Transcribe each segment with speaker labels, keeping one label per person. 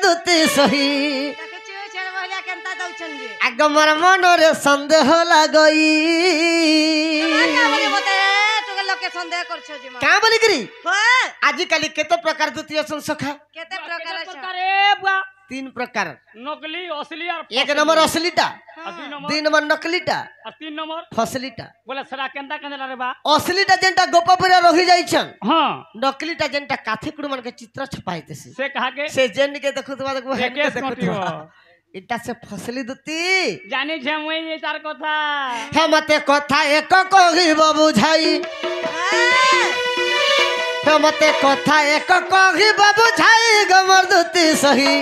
Speaker 1: দুতি সহি আগ মোর মনরে সন্দেহ লাগই क्या बोली करी आज काली केते प्रकार द्वितीय सखा
Speaker 2: केते प्रकार
Speaker 1: तीन प्रकार
Speaker 3: नकली असली और
Speaker 1: एक नंबर असलीटा दुई नंबर नकलीटा
Speaker 3: और तीन नंबर
Speaker 1: फसलीटा
Speaker 3: बोले सरा केंदा केंदा रे बा
Speaker 1: असलीटा जेंटा गोपापुरा रही जाइछन
Speaker 3: हां
Speaker 1: नकलीटा जेंटा काथीकुड़ मन के चित्र छपाइतेसी
Speaker 3: से कहा के
Speaker 1: से जेन के देखुतबा देखबो हेन के देखुतबा इटा से फसली दुती
Speaker 3: जाने छे मुई ये तार कथा
Speaker 1: हे मते कथा एक कहिब बुझाई हे मते कथा एक कहिब बुझाई गमर दुती सही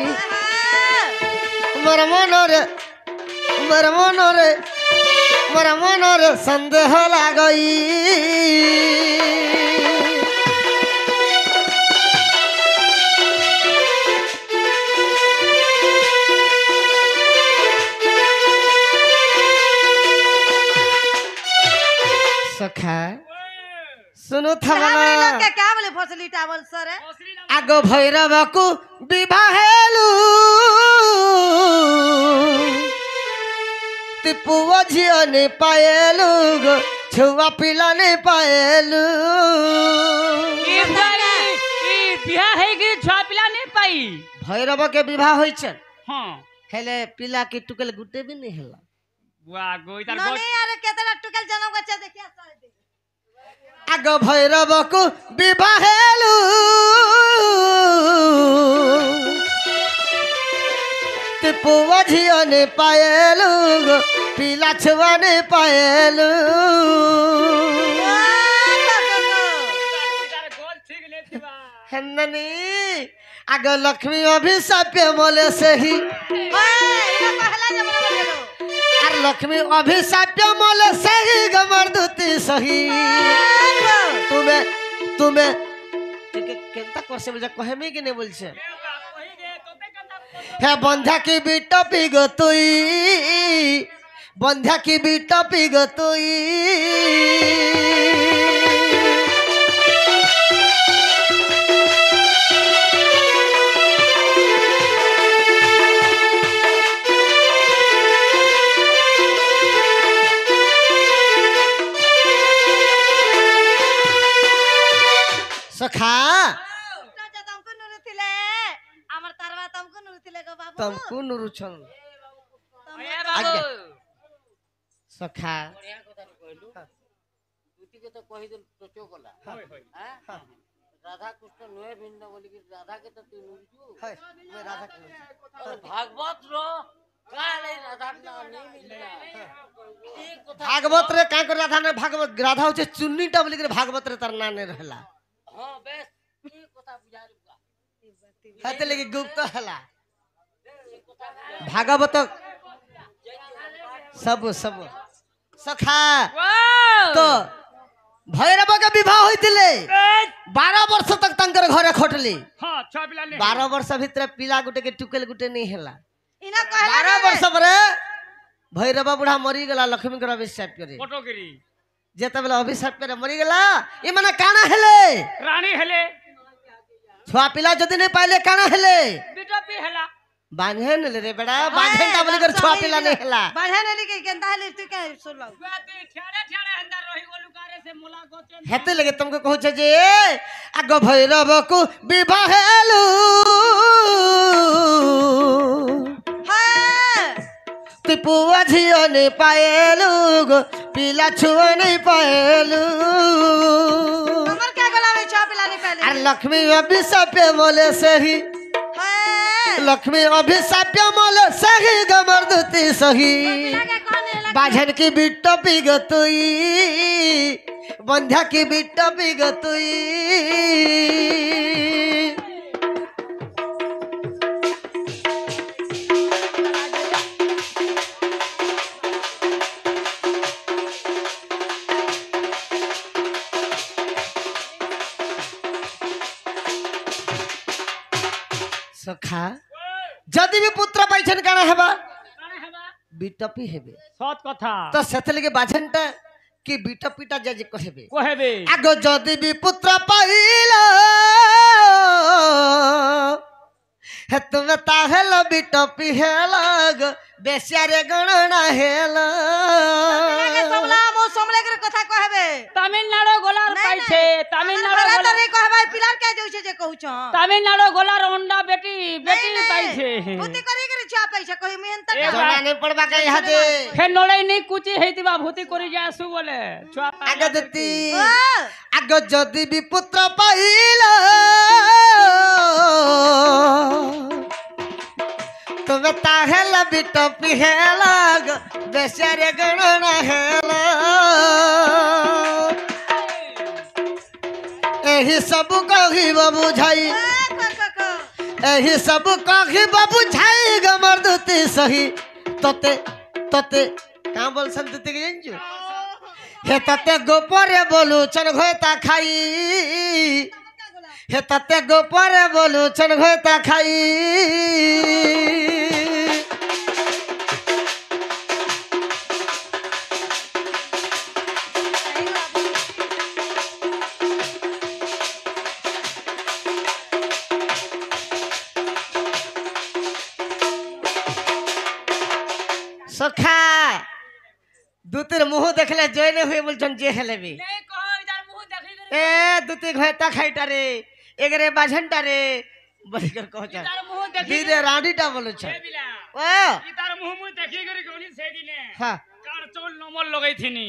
Speaker 1: मोर मनरे संदेह लागई सखा सुनो थमला
Speaker 2: क्या बोले फसली टावल सर
Speaker 1: आगो भैरव को विवाहेलु तिपुआ झियो ने पाएलु छुआ पिला ने पाएलु
Speaker 3: ई बियाह है कि छुआ पिला नहीं पाई
Speaker 1: भैरव के विवाह होई छन
Speaker 3: हां
Speaker 1: हेले पिला के टुकल गुटे भी नहीं होला
Speaker 3: वाह गोई तार
Speaker 2: नहीं यार केतना टुकल जनम गच्छ देखिया
Speaker 1: आगो भैरव को विवाहेलु तिपुआ झियो ने पाएलु पिला छुआ ने पाएलु
Speaker 3: तार गोल ठीक ले थिबा
Speaker 1: हन्ननी आगो लक्ष्मी अभिशाप्य मोले से ही और लक्ष्मी अभिशाप्य मोले से ही गमर दुती सही तुम्हें केंता करसे बोल कहे में कि नहीं बोल छे हे बंध्या की बीटा पिग तुई बंध्या की बीटा पिग तुई सखा तुमको नुरुछन
Speaker 3: बाबू
Speaker 1: सखा
Speaker 4: तो कहि दे टोचो गला हां राधा कृष्ण नुए भिन्न बोली कि राधा के तो तू नुरजू
Speaker 1: है मैं राधा के
Speaker 4: भागवत रो काले राधा ना नहीं मिलला एक कथा
Speaker 1: भागवत रे का कर राधा ने भागवत राधा होचे चुन्नीटा बोली के भागवत रे तरना ने रहला
Speaker 4: हां बेस एक कथा बुझारुगा
Speaker 1: हते लगे गुप्त हला भागवत सब सब सखा तो भैरव का विवाह होइतिले 12 वर्ष तक तंकर घरे खटली
Speaker 3: हां छुआ पिला नहीं
Speaker 1: 12 वर्ष भीतर पिला गुटे के टुकेल गुटे नहीं हैला
Speaker 2: इना कहला
Speaker 1: 12 वर्ष पर भैरव बुढ़ा मरी गला लक्ष्मी के अभिशाप करे
Speaker 3: फोटोगिरी
Speaker 1: जेते बेला अभिशाप करे मरी गला ए माने काना हेले
Speaker 3: रानी हेले
Speaker 1: छुआ पिला जदी नहीं पाइले काना हेले
Speaker 3: बेटा पे हेला
Speaker 1: बांधे न रे बेटा बांधे ता बोली कर छुआ पिला नहीं हेला
Speaker 2: बांधे ने के केंता हेले तू के सुनलो
Speaker 3: बाते ठेड़े ठेड़े अंदर रही गोलू कारे से मुला गोचन
Speaker 1: हेते लगे तुमको कहू छे जे आगो भैरव को विवाह हेलु
Speaker 2: हां
Speaker 1: तिपुआ झियो ने पाएलु पिला छुआ नहीं पाएलु
Speaker 2: हमर के गला में छा पिला नहीं पहले
Speaker 1: अरे लक्ष्मी अभिशाप्य मोले से ही
Speaker 2: हां
Speaker 1: लक्ष्मी अभिशाप्य मोले से ही गमर दुती सही
Speaker 2: लगे कौन है
Speaker 1: बाझन की बिट्टो पिगतुई बंध्या की बिट्टो पिगतुई सखा जदि भी पुत्र पाइछन काना हेबा बिटपी हेबे
Speaker 3: सत कथा
Speaker 1: तो सेथले के बाझनटा कि बिटपीटा जे कहबे
Speaker 3: कहबे
Speaker 1: आगो जदि भी पुत्र पाइला हे तुम ताहेल बिटपी हेलग बेसियारे गणना हेल
Speaker 2: सबला मो समले के कथा कहबे
Speaker 3: তামিলনাড়ু গোলার পাইছে তামিলনাড়ু
Speaker 2: तो
Speaker 3: গোলার
Speaker 2: नहीं कहबे पिलार के जोइছে जे कहू छ
Speaker 3: তামিলনাড়ু গোলার অন্ডা বেটি বেটি পাইছে
Speaker 2: भूति करी के छुआ पैसा कहि मिहन तक
Speaker 1: जना नहीं पड़बा के यहाँ दे
Speaker 3: ফে নলাই নেই কুচি হেইতিবা ভূতি করি যাসু বলে ছুয়া
Speaker 1: आगे देती आगे जदि भी पुत्र पाइल तुम ताहेल बिटपी हेलग बेसियारे गणना हेल एही सब कही बुझाई एही सब कही बुझाई गमर दुती सही तोते तोते कहाँ बोल संतति के जानजू हे तते गोपरे बोलू चन घोता खाई हे तते गोपरे बोलू चन घोता खाई सखा दूतिर मुंह देखले जयने हुए बोलछन जे हेले भी
Speaker 3: নেই কহ ইদার মুহ দেখি
Speaker 1: ए दूती घोता खाईटा रे एगरे बाझंटा रे बलिकर कहछन
Speaker 3: ইদার মুহ দেখি
Speaker 1: धीरे राडीटा बोलछन
Speaker 3: এ বিলা
Speaker 1: ओ
Speaker 3: ইদার মুহ মুহ দেখি করি গনি সেই দিনে
Speaker 1: हां
Speaker 3: কার চৌল নমল লগাইছিনি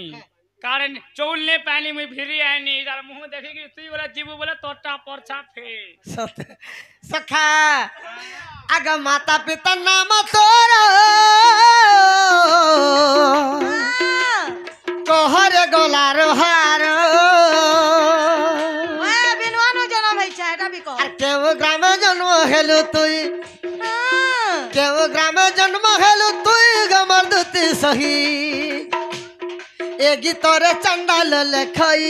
Speaker 3: কার চৌল নে পানি মুই ফিরি আইনি ইদার মুহ দেখি কি তুই বলে জীবু বলে তোরটা পরছা ফে
Speaker 1: सत सखा आगा माता पिता नाम तोरा कोहरे गोलार हार
Speaker 2: ओए बिनवानो जन्म है छै एटा भी कह
Speaker 1: আর কেউ গ্রামে জন্ম হেলু তুই কেউ গ্রামে জন্ম হেলু তুই গমর দুতি সহি এ গীতরে চন্ডাল লেখাই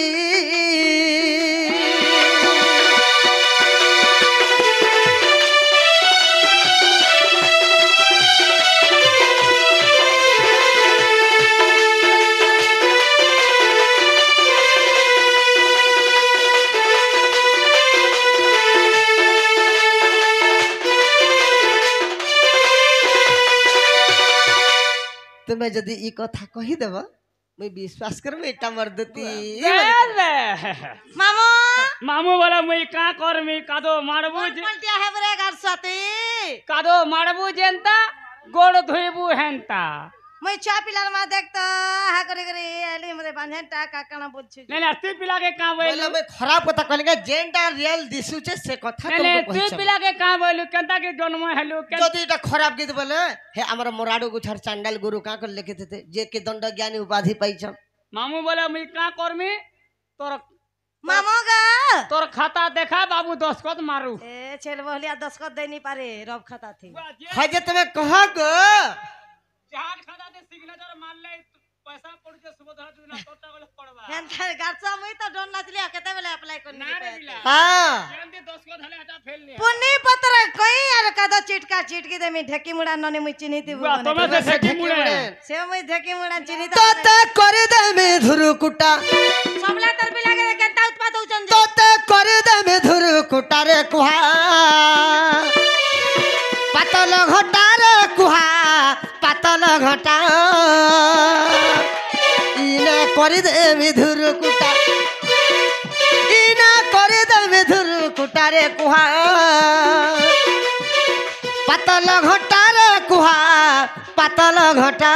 Speaker 1: तुम्हें यदि ई कथा कही देब मुई विश्वास करब एटा मर्दती
Speaker 2: मामो
Speaker 3: মামু বলে মুই কা করমি কাদো মারবু
Speaker 2: पलटिया है बरे घर साथी
Speaker 3: কাদো মারবু জেনতা গোড় ধুইবু হেনতা
Speaker 2: मैं चा पिलार मा देख तो हा करे करे एली मरे बांधेटा काकना बोलछु
Speaker 3: नहीं नहीं तू पिला के का बोलू
Speaker 1: बोले मैं खराब कथा कहले जेंटा रियल दिसु छे से कथा
Speaker 3: नहीं नहीं
Speaker 1: तुमको
Speaker 3: तू
Speaker 1: कहछ
Speaker 3: पिला के का बोलू केनता के जन्म हेलू
Speaker 1: যদি এটা खराब गीत बोले हे हमर मोराडो गुछर चांडाल गुरु का कर लिखे थे जे के दंड ज्ञानी उपाधि पाइछ
Speaker 3: मामू बोले मुई का करमी तोर
Speaker 2: मामो गा
Speaker 3: तोर खाता देखा बाबू दस्खत मारू
Speaker 2: ए छेल बहलिया दस्खत दे नहीं पारे रब खाता थी
Speaker 1: हजे तुम्हें कहा गो
Speaker 3: जहाज खाता दे सिग्नेचर मान ले पैसा पड़ के सुबह तू ना तोटा वाला पड़वा
Speaker 2: हेंथर गारसा मुई तो डोन नाचलिया केते बेले अप्लाई करनी
Speaker 3: ना रे बिला
Speaker 1: हां
Speaker 3: केंदी दस्खत हले हटा फेल ले
Speaker 2: पुन्नी पत्र कोई यार कदा चिटका चिटकी दे मी ढेकी मुड़ा नने मुई चिनी दी
Speaker 3: तुम्हें से ठेकी मुड़े
Speaker 2: से मुई ढेकी मुड़ा चिनी
Speaker 1: तोते करे दे में धुरु कुटा
Speaker 2: सबला तर बिला के केंता उत्पाद होचन
Speaker 1: तोते करे दे में धुरु कुटा रे कुहा पातल घटा रे कुहा पातल घटा इने करे दे में धुरु कुटा इना करे दे में धुरु कुटा रे कुहा पातल घटा रे कुहा पातल घटा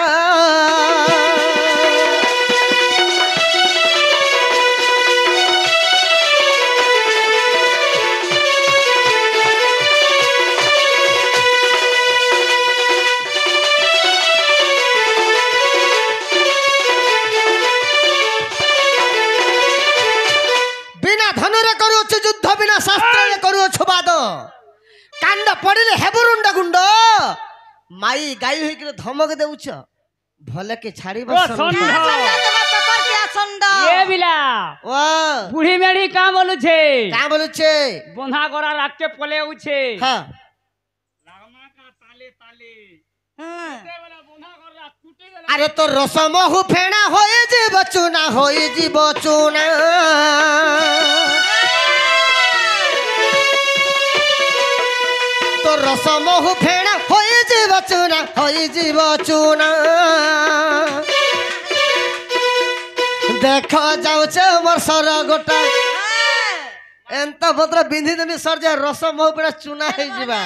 Speaker 1: माई गाई होई के धमक देउछ भले के छाड़ी
Speaker 3: ओ संडा
Speaker 2: पेपर के संडा
Speaker 3: ये बिला
Speaker 1: ओ
Speaker 3: बुढ़ी मेरी का बोलू छे
Speaker 1: का बोलू छे
Speaker 3: बंधा गोरा राख के पले उछे
Speaker 1: हां
Speaker 3: लागमा का ताले ताले
Speaker 2: हां
Speaker 3: ते वाला बंधा गोरा टूटे गेला
Speaker 1: अरे तो रसम हु फेणा होई जी बचुना होई जी बचुना तो रस महु फेणा होई जीव चूना देख जाऊचे मोर सर गोटा एंत भद्र बिंधी देमी सर जे रस महु फेणा चूना हे जीवा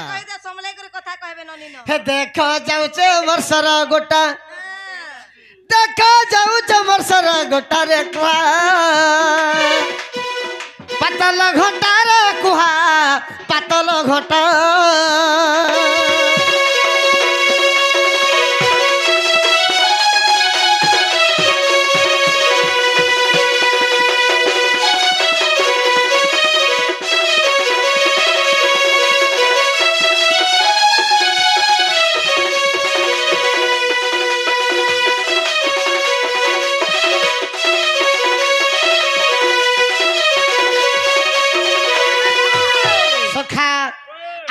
Speaker 2: समलाई कर कथा कहबे ननिनो
Speaker 1: हे देख जाऊचे मोर सर गोटा देख जाऊचे मोर सर गोटा रे कुहा पातल घटा रे कुहा पातल घटा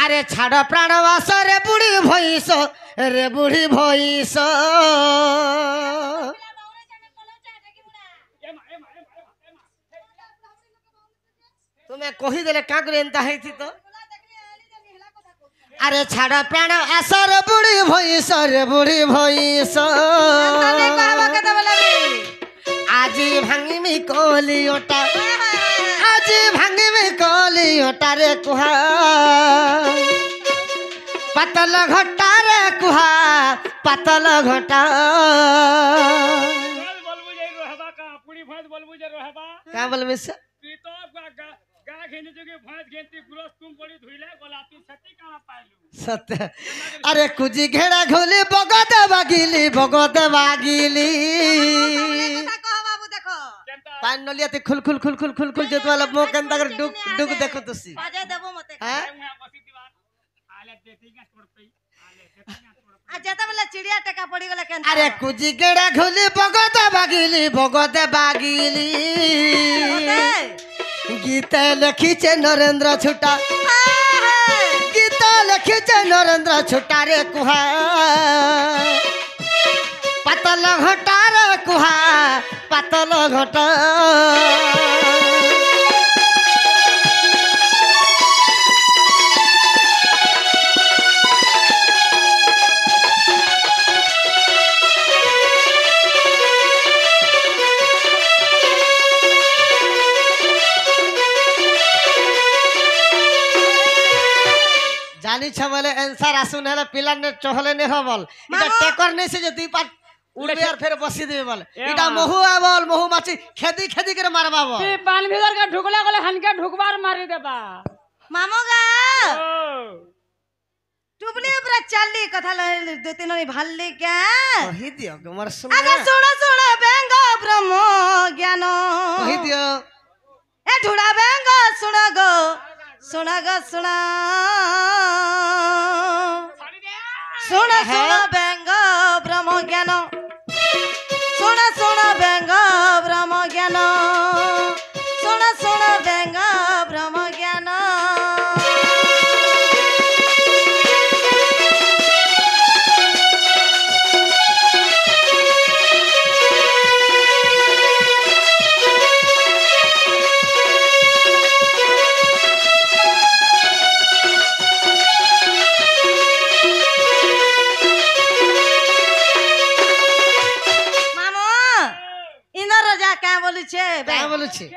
Speaker 1: अरे छाड़ प्राणवास रे बुढ़ी भैंस रे बुढ़ी भैंस तुम्हें कही देले का करे एंता है थी तो अरे छाड़ प्राण आस रे बुढ़ी भैंस
Speaker 2: तने कहबा के दबला
Speaker 1: आज भांगी मी कोलियोटा आज भांगी मी कोलियोटा रे कुहा पातल घटा रे कुहा पातल घटा
Speaker 3: बोलबू जे रहबा का पूरी भात बोलबू जे रहबा
Speaker 1: का बोलबे से
Speaker 3: तू तो गा घेने जोगे भात घेंती गुरस तुम पड़ी धुइले गोलापी छती काना पाइलू
Speaker 1: सत्य अरे कुजी घेड़ा घोली बगद बागिली
Speaker 2: कह बाबू देखो
Speaker 1: पान नलिया ते खुल जत वाला मो केंता कर डुक देखो तुसी
Speaker 2: बाजे देबो मते
Speaker 1: हां
Speaker 3: बसी दीवार आले देतीगा छोड़ पे आले देतीगा
Speaker 2: आ जेता बेला चिड़िया टेका पड़ी गेले केन
Speaker 1: अरे कुजी घेड़ा घोली बगद बागिली गीत लिखीचे नरेंद्र छुटा गीत लिखीचे नरेंद्र छुटा रे कुहा पातल घटा रे कुहा पातल घटा जानी छबले आंसर आसुन हेले पिला ने चहले ने हबल इटा टेकर ने से जे दुई पाट उड़बे और फिर बसी देबे बोल इटा महु आबल महु माची खेदी करे मारबा बोल
Speaker 3: ती पान भीतर के ढुकला गले हनके ढुकबार मारी देबा
Speaker 2: मामोगा
Speaker 3: ओ
Speaker 2: टुबली ऊपर चलली कथा दो तीन नहीं भालली क्या
Speaker 1: कहि दियो गमर सुन
Speaker 2: अरे सुनो बेंग ब्रह्म ज्ञान
Speaker 1: कहि दियो
Speaker 2: ए ढुड़ा बेंग सुनो गो सुनो बेंग ब्रह्म ज्ञान सुनो बेंग ब्रह्म ज्ञान सुनो बेंग ब्रह्म ज्ञान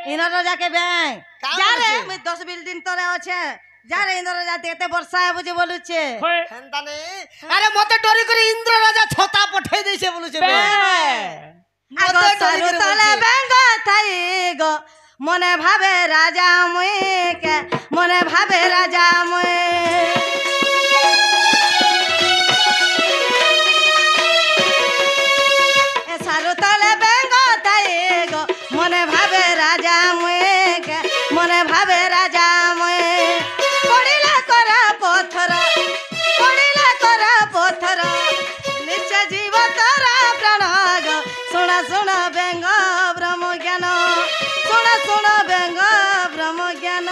Speaker 2: इनर राजा के बैंक जा रे मैं 10 बिल्डिंग तोरे আছে जा रे इंद्र राजा देखते वर्षा है बुझे बोलु छे
Speaker 1: हेंता ने अरे मते डोरी करे इंद्र राजा छता पठाई देछे बोलु छे
Speaker 2: आगो सारु तले बेंग थाई गो मने भावे राजा मुई के मने भावे राजा मुई ए सारु तले बेंग थाई गो मने भावे राजा मुई के मने भावे राजा मुई पड़िला करा पत्थर निश्चय जीव तारा प्राण गो सुन बेंग ब्रह्म ज्ञान सुन बेंग ब्रह्म ज्ञान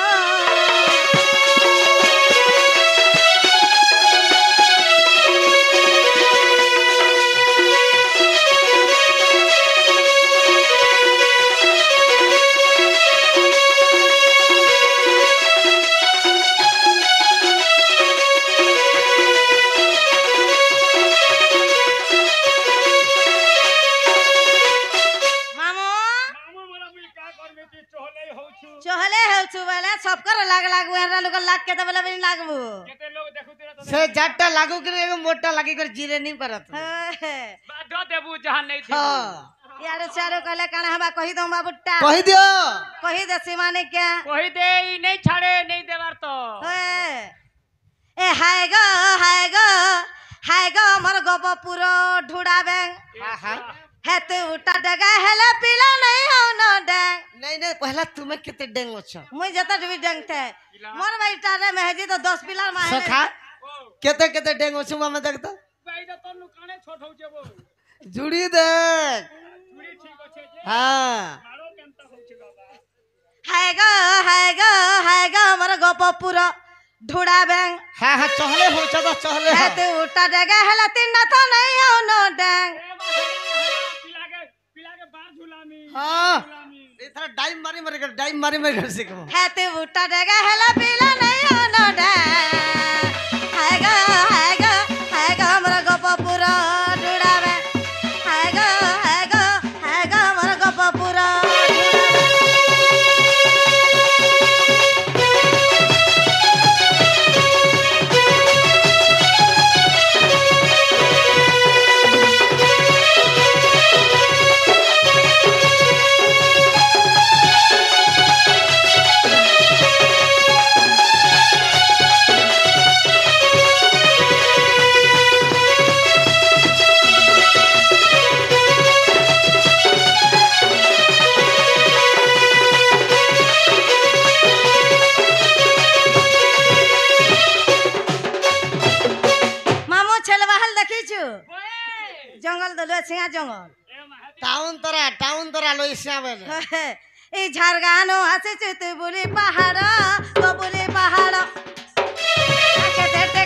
Speaker 2: लाग लागबो एरा लोग लाग के तो बोला भी लागबो
Speaker 3: केते लोग देखु तेरा तो
Speaker 1: से जाटा लागू के एगो मोटा लागी कर जीरे नहीं परत
Speaker 3: बादो देबू जहां नहीं थी
Speaker 1: हां
Speaker 2: यारो चारो कहले काना हवा कहि दो बाबूटा
Speaker 1: कहि दियो
Speaker 2: कहि दे सीमाने क्या
Speaker 3: कहि दे ई नहीं छाड़े नहीं देवार तो
Speaker 2: ए हाय गो मोर गोप पूरो ढुड़ाबे
Speaker 1: हां हां
Speaker 2: है तू उठा डगा हेले पीला नहीं हो न डंग
Speaker 1: नहीं पहला तुम्हें कितने डेंगो छ
Speaker 2: मुई जता भी डंग थे मोर भाई टारे में है जी तो 10 पिलर में है
Speaker 1: सखा कितने डेंगो छ मैं देखता
Speaker 3: भाई तो तनु काने छोट हो जेबो
Speaker 1: जुड़ी देख
Speaker 3: चूड़ी ठीक होछे जे
Speaker 1: हां
Speaker 3: मारो केमता होछे बाबा
Speaker 2: हाय गो मोर गोप पूरो ढुड़ाबे
Speaker 1: हां हां चहले हो चहले
Speaker 2: है तू उठा डगा हेले तीन तो नहीं हो न डंग
Speaker 3: पिला के बार झुलामी
Speaker 1: हां इधर डाइम मारी कर सिखो
Speaker 2: है तू उठा डगा हेले पीला नहीं हो न डंग हाय गो मोर गोप पूरो ढुड़ाबे हाय गो मोर गोप पूरो जंगल दलो सिंहा जंगल
Speaker 1: टाउन तोरा लोइसिया बेले
Speaker 2: ए झारगानो हसे चित बुली पहाड़ तो बुली पहाड़ आके